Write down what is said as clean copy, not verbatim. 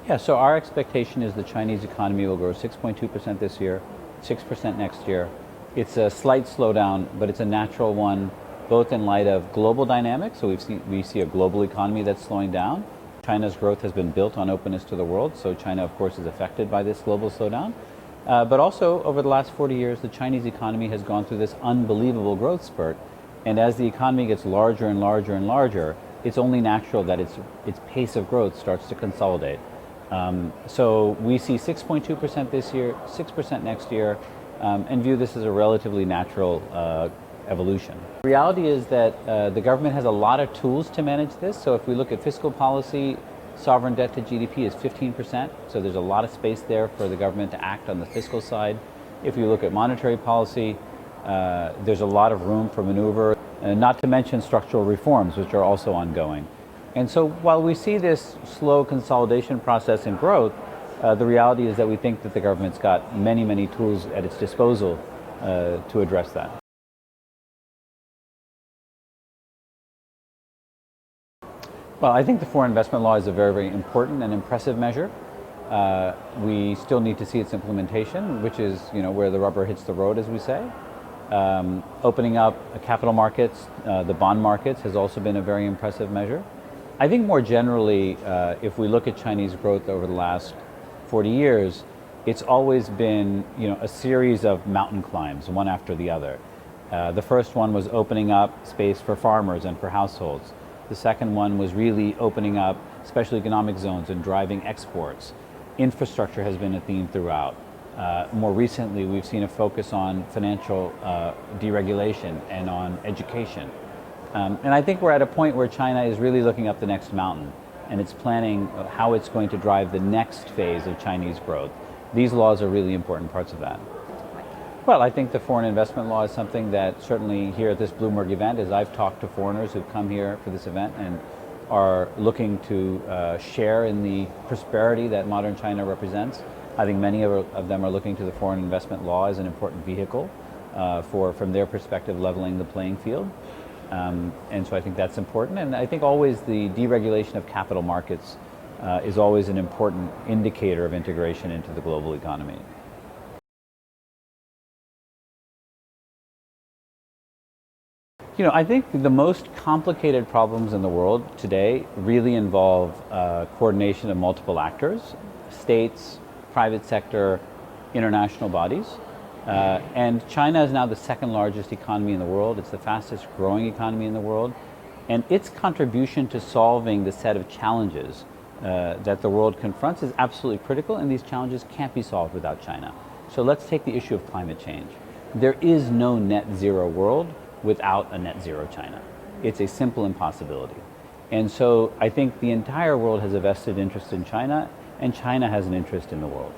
Yeah, so our expectation is the Chinese economy will grow 6.2% this year, 6% next year. It's a slight slowdown, but it's a natural one, both in light of global dynamics. So we see a global economy that's slowing down. China's growth has been built on openness to the world, so China, of course, is affected by this global slowdown. But also, over the last 40 years, the Chinese economy has gone through this unbelievable growth spurt. And as the economy gets larger and larger and larger, it's only natural that its pace of growth starts to consolidate. So we see 6.2% this year, 6% next year, and view this as a relatively natural evolution. The reality is that the government has a lot of tools to manage this. So if we look at fiscal policy, sovereign debt to GDP is 15%. So there's a lot of space there for the government to act on the fiscal side. If we look at monetary policy, there's a lot of room for maneuver, not to mention structural reforms, which are also ongoing. And so while we see this slow consolidation process in growth, the reality is that we think that the government's got many, many tools at its disposal to address that. Well, I think the foreign investment law is a very, very important and impressive measure. We still need to see its implementation, which is, where the rubber hits the road, as we say. Opening up capital markets, the bond markets, has also been a very impressive measure. I think more generally, if we look at Chinese growth over the last 40 years, it's always been, a series of mountain climbs, one after the other. The first one was opening up space for farmers and for households. The second one was really opening up special economic zones and driving exports. Infrastructure has been a theme throughout. More recently, we've seen a focus on financial deregulation and on education. And I think we're at a point where China is really looking up the next mountain, and it's planning how it's going to drive the next phase of Chinese growth. These laws are really important parts of that. Well, I think the foreign investment law is something that certainly here at this Bloomberg event, as I've talked to foreigners who've come here for this event and are looking to share in the prosperity that modern China represents, I think many of them are looking to the foreign investment law as an important vehicle for, from their perspective, leveling the playing field. And so I think that's important. And I think always the deregulation of capital markets is always an important indicator of integration into the global economy. I think the most complicated problems in the world today really involve coordination of multiple actors, states, private sector, international bodies. And China is now the second largest economy in the world. It's the fastest growing economy in the world. And its contribution to solving the set of challenges that the world confronts is absolutely critical, and these challenges can't be solved without China. So let's take the issue of climate change. There is no net zero world without a net zero China. It's a simple impossibility. And so I think the entire world has a vested interest in China, and China has an interest in the world.